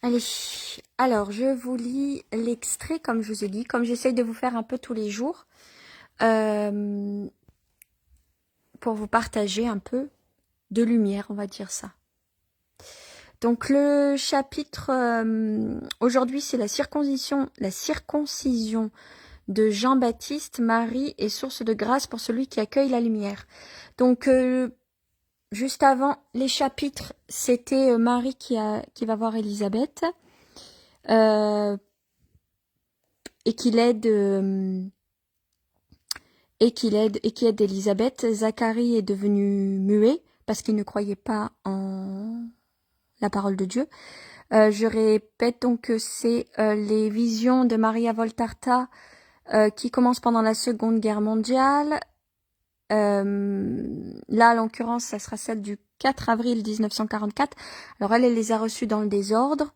Allez, alors je vous lis l'extrait comme je vous ai dit, comme j'essaye de vous faire un peu tous les jours, pour vous partager un peu de lumière, on va dire ça. Donc le chapitre, aujourd'hui c'est la circoncision de Jean-Baptiste. Marie est source de grâce pour celui qui accueille la lumière. Donc juste avant les chapitres, c'était Marie qui va voir Élisabeth. Et qui l'aide qui aide Élisabeth. Zacharie est devenu muet parce qu'il ne croyait pas en la parole de Dieu. Je répète donc que c'est les visions de Maria Voltarta qui commencent pendant la Seconde Guerre mondiale. Là, en l'occurrence, ça sera celle du 4 avril 1944. Alors elle les a reçues dans le désordre.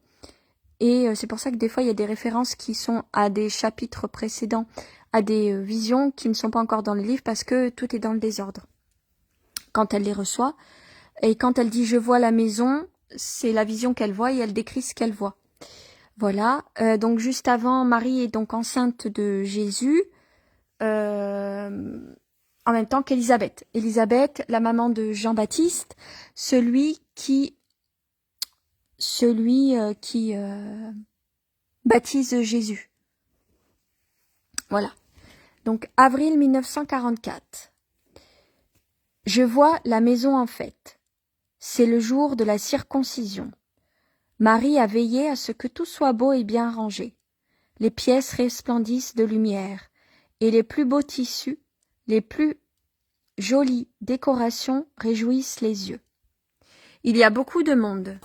Et c'est pour ça que des fois, il y a des références qui sont à des chapitres précédents, à des visions qui ne sont pas encore dans le livre parce que tout est dans le désordre quand elle les reçoit. Et quand elle dit « je vois la maison », c'est la vision qu'elle voit et elle décrit ce qu'elle voit. Voilà. Donc juste avant, Marie est donc enceinte de Jésus en même temps qu'Élisabeth. Élisabeth, la maman de Jean-Baptiste, celui qui baptise Jésus. Voilà. Donc, avril 1944. Je vois la maison en fête. C'est le jour de la circoncision. Marie a veillé à ce que tout soit beau et bien rangé. Les pièces resplendissent de lumière, et les plus beaux tissus, les plus jolies décorations réjouissent les yeux. Il y a beaucoup de monde.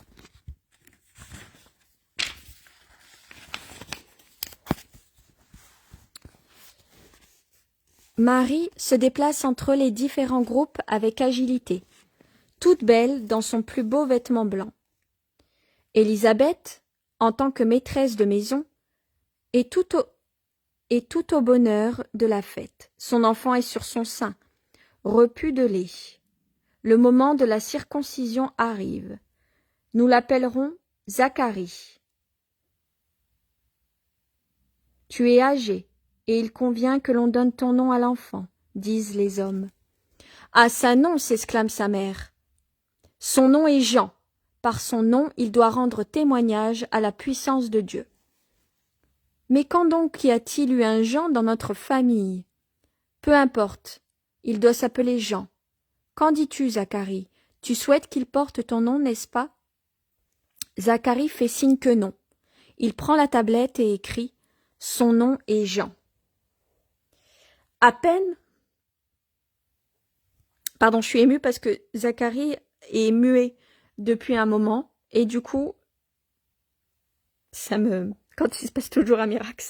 Marie se déplace entre les différents groupes avec agilité, toute belle dans son plus beau vêtement blanc. Élisabeth, en tant que maîtresse de maison, est tout au bonheur de la fête. Son enfant est sur son sein, repu de lait. Le moment de la circoncision arrive. Nous l'appellerons Zacharie. Tu es âgé, et il convient que l'on donne ton nom à l'enfant, disent les hommes. Ah, ça non, s'exclame sa mère. Son nom est Jean. Par son nom, il doit rendre témoignage à la puissance de Dieu. Mais quand donc y a-t-il eu un Jean dans notre famille? Peu importe, il doit s'appeler Jean. Qu'en dis-tu, Zacharie? Tu souhaites qu'il porte ton nom, n'est-ce pas? Zacharie fait signe que non. Il prend la tablette et écrit « Son nom est Jean ». À peine... Pardon, je suis émue parce que Zacharie est muet depuis un moment et du coup, quand il se passe toujours un miracle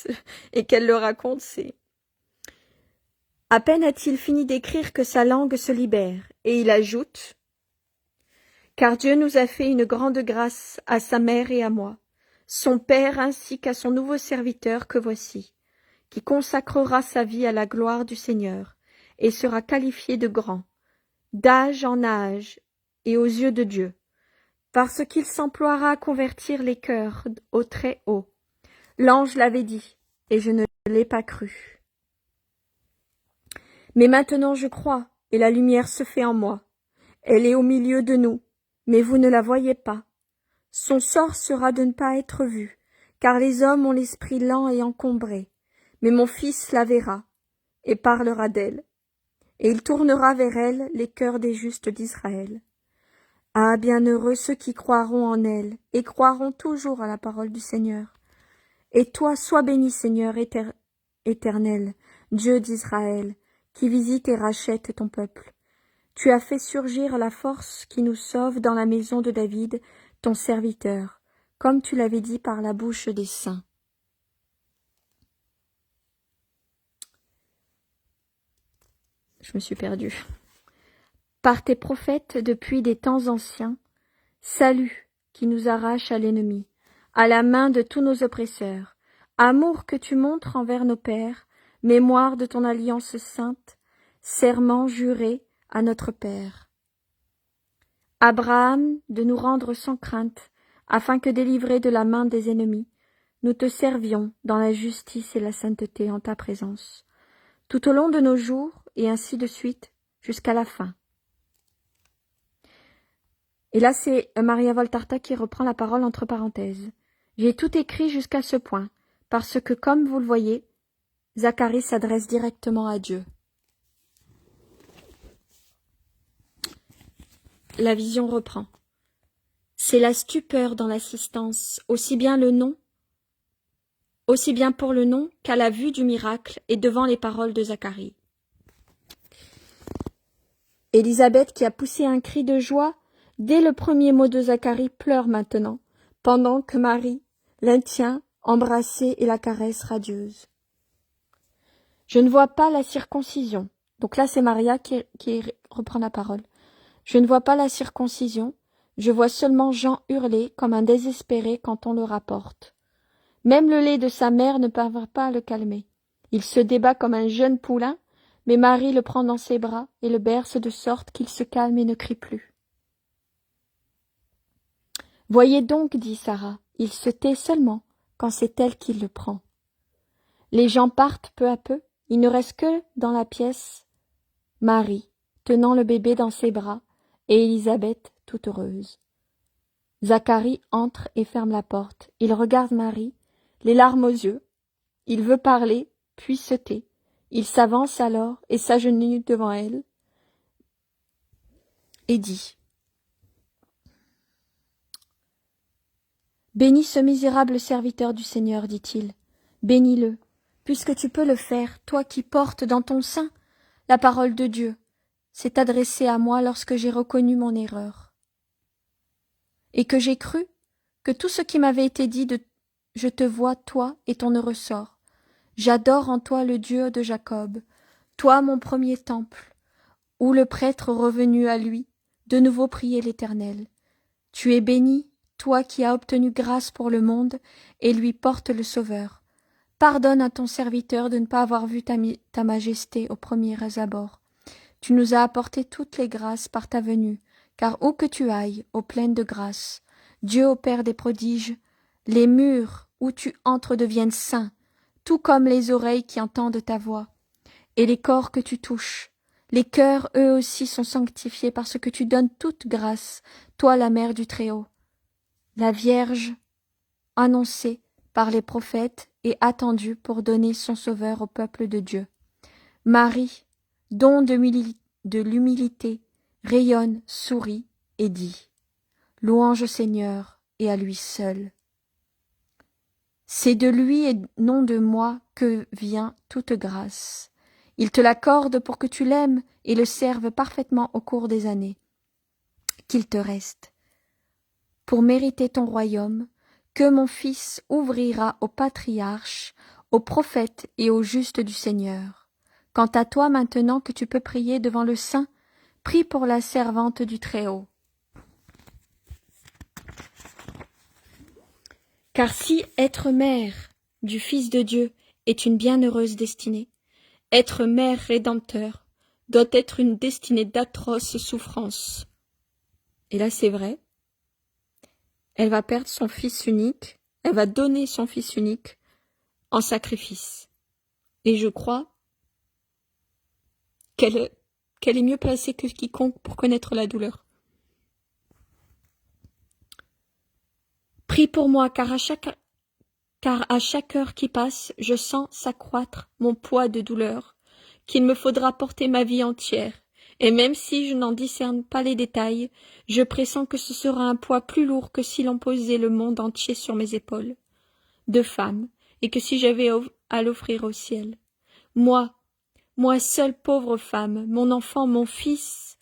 et qu'elle le raconte, c'est... À peine a-t-il fini d'écrire que sa langue se libère, et il ajoute « Car Dieu nous a fait une grande grâce à sa mère et à moi, son père ainsi qu'à son nouveau serviteur que voici, qui consacrera sa vie à la gloire du Seigneur, et sera qualifié de grand, d'âge en âge et aux yeux de Dieu, parce qu'il s'emploiera à convertir les cœurs au Très-Haut. L'ange l'avait dit, et je ne l'ai pas cru. Mais maintenant je crois, et la lumière se fait en moi. Elle est au milieu de nous, mais vous ne la voyez pas. Son sort sera de ne pas être vu, car les hommes ont l'esprit lent et encombré. Mais mon fils la verra, et parlera d'elle, et il tournera vers elle les cœurs des justes d'Israël. Ah, bienheureux ceux qui croiront en elle, et croiront toujours à la parole du Seigneur. Et toi, sois béni, Seigneur éternel, Dieu d'Israël, qui visite et rachète ton peuple. Tu as fait surgir la force qui nous sauve dans la maison de David, ton serviteur, comme tu l'avais dit par la bouche des saints. Je me suis perdue. Par tes prophètes depuis des temps anciens, salut qui nous arrache à l'ennemi, à la main de tous nos oppresseurs, amour que tu montres envers nos pères, mémoire de ton alliance sainte, serment juré à notre Père. Abraham, de nous rendre sans crainte, afin que délivrés de la main des ennemis, nous te servions dans la justice et la sainteté en ta présence, tout au long de nos jours, et ainsi de suite, jusqu'à la fin. Et là, c'est Maria Voltarta qui reprend la parole entre parenthèses. J'ai tout écrit jusqu'à ce point, parce que, comme vous le voyez, Zacharie s'adresse directement à Dieu. La vision reprend. C'est la stupeur dans l'assistance, aussi bien pour le nom qu'à la vue du miracle et devant les paroles de Zacharie. Élisabeth, qui a poussé un cri de joie dès le premier mot de Zacharie, pleure maintenant, pendant que Marie la tient embrassée et la caresse radieuse. Je ne vois pas la circoncision. Donc là, c'est Maria qui reprend la parole. Je ne vois pas la circoncision, je vois seulement Jean hurler comme un désespéré quand on le rapporte. Même le lait de sa mère ne parvint pas à le calmer. Il se débat comme un jeune poulain, mais Marie le prend dans ses bras et le berce de sorte qu'il se calme et ne crie plus. « Voyez donc, dit Sarah, il se tait seulement quand c'est elle qui le prend. » Les gens partent peu à peu, il ne reste que dans la pièce Marie, tenant le bébé dans ses bras, et Élisabeth toute heureuse. Zacharie entre et ferme la porte. Il regarde Marie, les larmes aux yeux. Il veut parler, puis se tait. Il s'avance alors et s'agenouille devant elle et dit « Bénis ce misérable serviteur du Seigneur, dit-il. Bénis-le, puisque tu peux le faire, toi qui portes dans ton sein la parole de Dieu. C'est adressé à moi lorsque j'ai reconnu mon erreur. Et que j'ai cru que tout ce qui m'avait été dit de « Je te vois, toi, et ton heureux sort. J'adore en toi le Dieu de Jacob, toi mon premier temple, où le prêtre revenu à lui, de nouveau priait l'Éternel. Tu es béni, toi qui as obtenu grâce pour le monde, et lui porte le Sauveur. Pardonne à ton serviteur de ne pas avoir vu ta majesté aux premiers abords. Tu nous as apporté toutes les grâces par ta venue, car où que tu ailles, ô pleine de grâce, Dieu opère des prodiges, les murs où tu entres deviennent saints, tout comme les oreilles qui entendent ta voix, et les corps que tu touches. Les cœurs, eux aussi, sont sanctifiés parce que tu donnes toute grâce, toi la mère du Très-Haut. La Vierge, annoncée par les prophètes et attendue pour donner son Sauveur au peuple de Dieu. Marie, don de l'humilité, rayonne, sourit et dit « Louange au Seigneur et à lui seul. C'est de lui et non de moi que vient toute grâce. Il te l'accorde pour que tu l'aimes et le serves parfaitement au cours des années qu'il te reste. Pour mériter ton royaume, que mon Fils ouvrira aux patriarches, aux prophètes et aux justes du Seigneur. Quant à toi maintenant que tu peux prier devant le Saint, prie pour la servante du Très-Haut. Car si être mère du Fils de Dieu est une bienheureuse destinée, être mère rédempteur doit être une destinée d'atroces souffrances. Et là c'est vrai, elle va perdre son fils unique, elle va donner son fils unique en sacrifice. Et je crois qu'elle est mieux placée que quiconque pour connaître la douleur. Prie pour moi, car à chaque heure qui passe, je sens s'accroître mon poids de douleur, qu'il me faudra porter ma vie entière, et même si je n'en discerne pas les détails, je pressens que ce sera un poids plus lourd que si l'on posait le monde entier sur mes épaules, de femme, et que si j'avais à l'offrir au ciel. Moi seule pauvre femme, mon enfant, mon fils,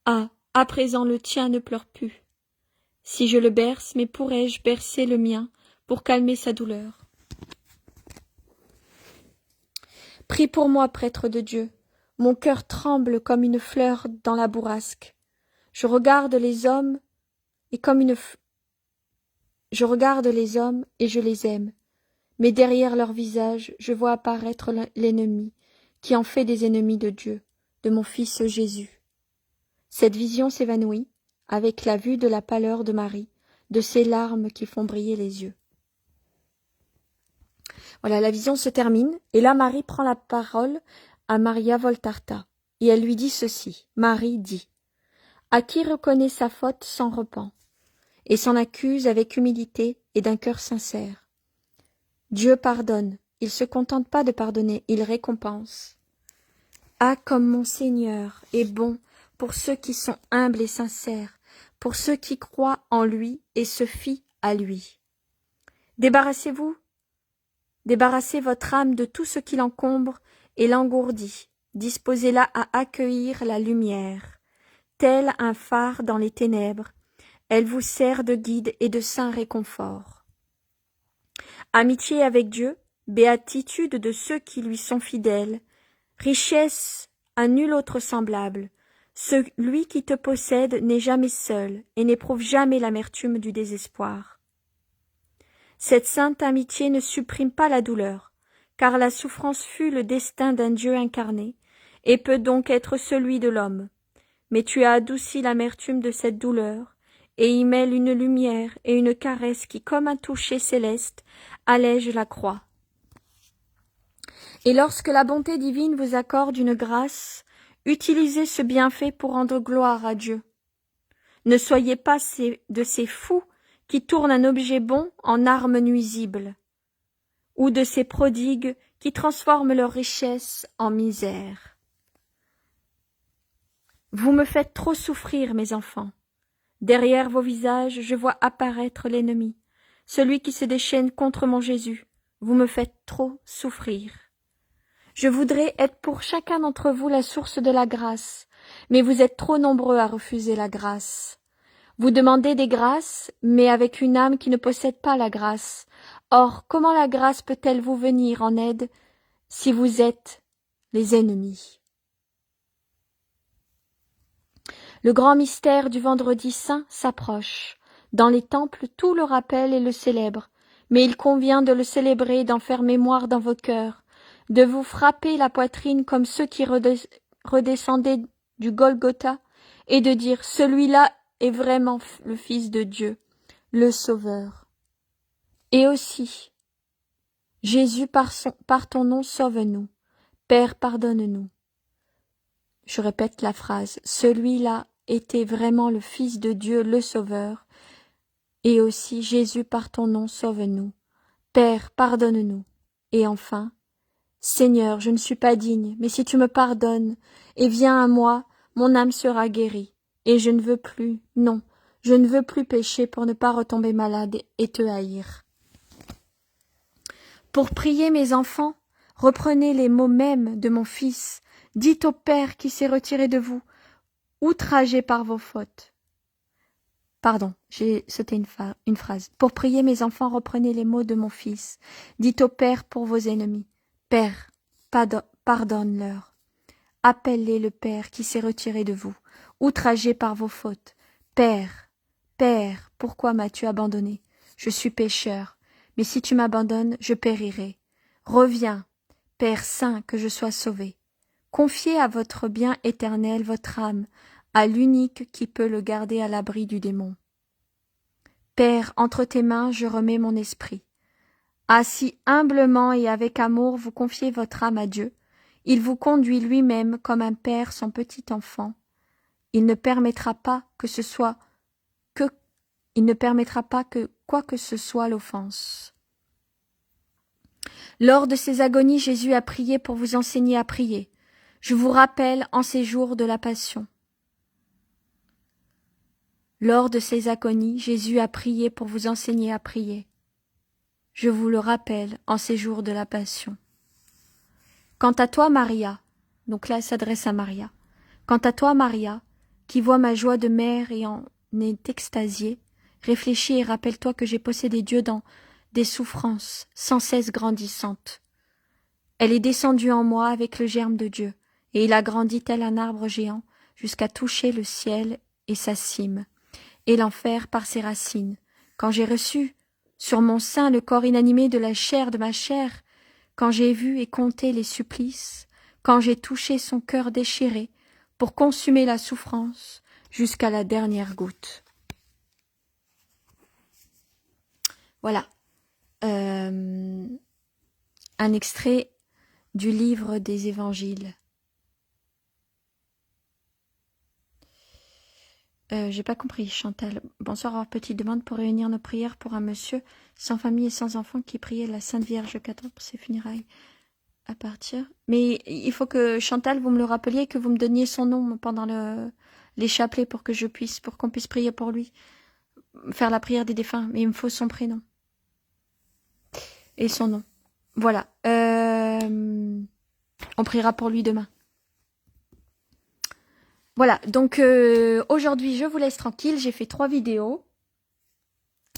à présent le tien ne pleure plus. Si je le berce, mais pourrais-je bercer le mien pour calmer sa douleur? Prie pour moi, prêtre de Dieu. Mon cœur tremble comme une fleur dans la bourrasque. Je regarde les hommes et je les aime. Mais derrière leur visage, je vois apparaître l'ennemi, qui en fait des ennemis de Dieu, de mon Fils Jésus. Cette vision s'évanouit. avec la vue de la pâleur de Marie, de ses larmes qui font briller les yeux. Voilà, la vision se termine, et là Marie prend la parole à Maria Voltarta, et elle lui dit ceci. Marie dit, « À qui reconnaît sa faute s'en repent, et s'en accuse avec humilité et d'un cœur sincère. Dieu pardonne, il se contente pas de pardonner, il récompense. Ah, comme mon Seigneur est bon pour ceux qui sont humbles et sincères, pour ceux qui croient en lui et se fient à lui. Débarrassez-vous, débarrassez votre âme de tout ce qui l'encombre et l'engourdit, disposez-la à accueillir la lumière. Tel un phare dans les ténèbres, elle vous sert de guide et de saint réconfort. Amitié avec Dieu, béatitude de ceux qui lui sont fidèles, richesse à nul autre semblable. Celui qui te possède n'est jamais seul et n'éprouve jamais l'amertume du désespoir. Cette sainte amitié ne supprime pas la douleur, car la souffrance fut le destin d'un Dieu incarné, et peut donc être celui de l'homme. Mais tu as adouci l'amertume de cette douleur, et y mêles une lumière et une caresse qui, comme un toucher céleste, allège la croix. Et lorsque la bonté divine vous accorde une grâce, utilisez ce bienfait pour rendre gloire à Dieu. Ne soyez pas de ces fous qui tournent un objet bon en arme nuisible, ou de ces prodigues qui transforment leur richesse en misère. Vous me faites trop souffrir, mes enfants. Derrière vos visages, je vois apparaître l'ennemi, celui qui se déchaîne contre mon Jésus. Vous me faites trop souffrir. Je voudrais être pour chacun d'entre vous la source de la grâce, mais vous êtes trop nombreux à refuser la grâce. Vous demandez des grâces, mais avec une âme qui ne possède pas la grâce. Or, comment la grâce peut-elle vous venir en aide si vous êtes les ennemis? Le grand mystère du vendredi saint s'approche. Dans les temples, tout le rappelle et le célèbre, mais il convient de le célébrer, d'en faire mémoire dans vos cœurs, de vous frapper la poitrine comme ceux qui redescendaient du Golgotha, et de dire « Celui-là est vraiment le Fils de Dieu, le Sauveur. » Et aussi, « Jésus, par ton nom, sauve-nous. Père, pardonne-nous. » Je répète la phrase, « Celui-là était vraiment le Fils de Dieu, le Sauveur. » Et aussi, « Jésus, par ton nom, sauve-nous. Père, pardonne-nous. » Et enfin, « Seigneur, je ne suis pas digne, mais si tu me pardonnes et viens à moi, mon âme sera guérie. Et je ne veux plus, non, je ne veux plus pécher pour ne pas retomber malade et te haïr. » Pour prier mes enfants, reprenez les mots mêmes de mon Fils. Dites au Père qui s'est retiré de vous, outragé par vos fautes. Pardon, j'ai sauté une phrase. Pour prier mes enfants, reprenez les mots de mon Fils. Dites au Père pour vos ennemis. Père, pardonne-leur. Appelez le Père qui s'est retiré de vous, outragé par vos fautes. Père, Père, pourquoi m'as-tu abandonné? Je suis pécheur, mais si tu m'abandonnes, je périrai. Reviens, Père saint, que je sois sauvé. Confiez à votre bien éternel votre âme, à l'unique qui peut le garder à l'abri du démon. Père, entre tes mains, je remets mon esprit. Ah, si humblement et avec amour vous confiez votre âme à Dieu, il vous conduit lui-même comme un père son petit enfant. Il ne permettra pas que quoi que ce soit l'offense. Lors de ses agonies, Jésus a prié pour vous enseigner à prier. Je vous rappelle en ces jours de la Passion. Lors de ses agonies, Jésus a prié pour vous enseigner à prier. Je vous le rappelle en ces jours de la Passion. Quant à toi, Maria, donc là, elle s'adresse à Maria. Quant à toi, Maria, qui vois ma joie de mère et en est extasiée, réfléchis et rappelle-toi que j'ai possédé Dieu dans des souffrances sans cesse grandissantes. Elle est descendue en moi avec le germe de Dieu, et il a grandi tel un arbre géant jusqu'à toucher le ciel et sa cime, et l'enfer par ses racines. Quand j'ai reçu sur mon sein le corps inanimé de la chair de ma chair, quand j'ai vu et compté les supplices, quand j'ai touché son cœur déchiré, pour consumer la souffrance, jusqu'à la dernière goutte. Voilà. Un extrait du livre des évangiles. J'ai pas compris, Chantal. Bonsoir, alors petite demande pour réunir nos prières pour un monsieur sans famille et sans enfant qui priait la Sainte Vierge 14 pour ses funérailles. À partir. Mais il faut que Chantal, vous me le rappeliez et que vous me donniez son nom pendant les chapelets pour qu'on puisse prier pour lui. Faire la prière des défunts. Mais il me faut son prénom. Et son nom. Voilà. On priera pour lui demain. Voilà, donc aujourd'hui, je vous laisse tranquille. J'ai fait 3 vidéos.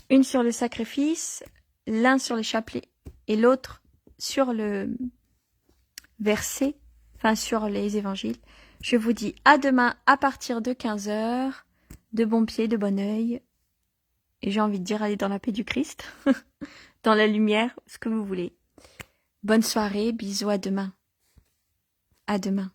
Une sur le sacrifice, l'un sur les chapelets et l'autre sur le verset, enfin sur les évangiles. Je vous dis à demain à partir de 15 h. De bon pied, de bon œil. Et j'ai envie de dire, allez dans la paix du Christ. Dans la lumière, ce que vous voulez. Bonne soirée, bisous, à demain. À demain.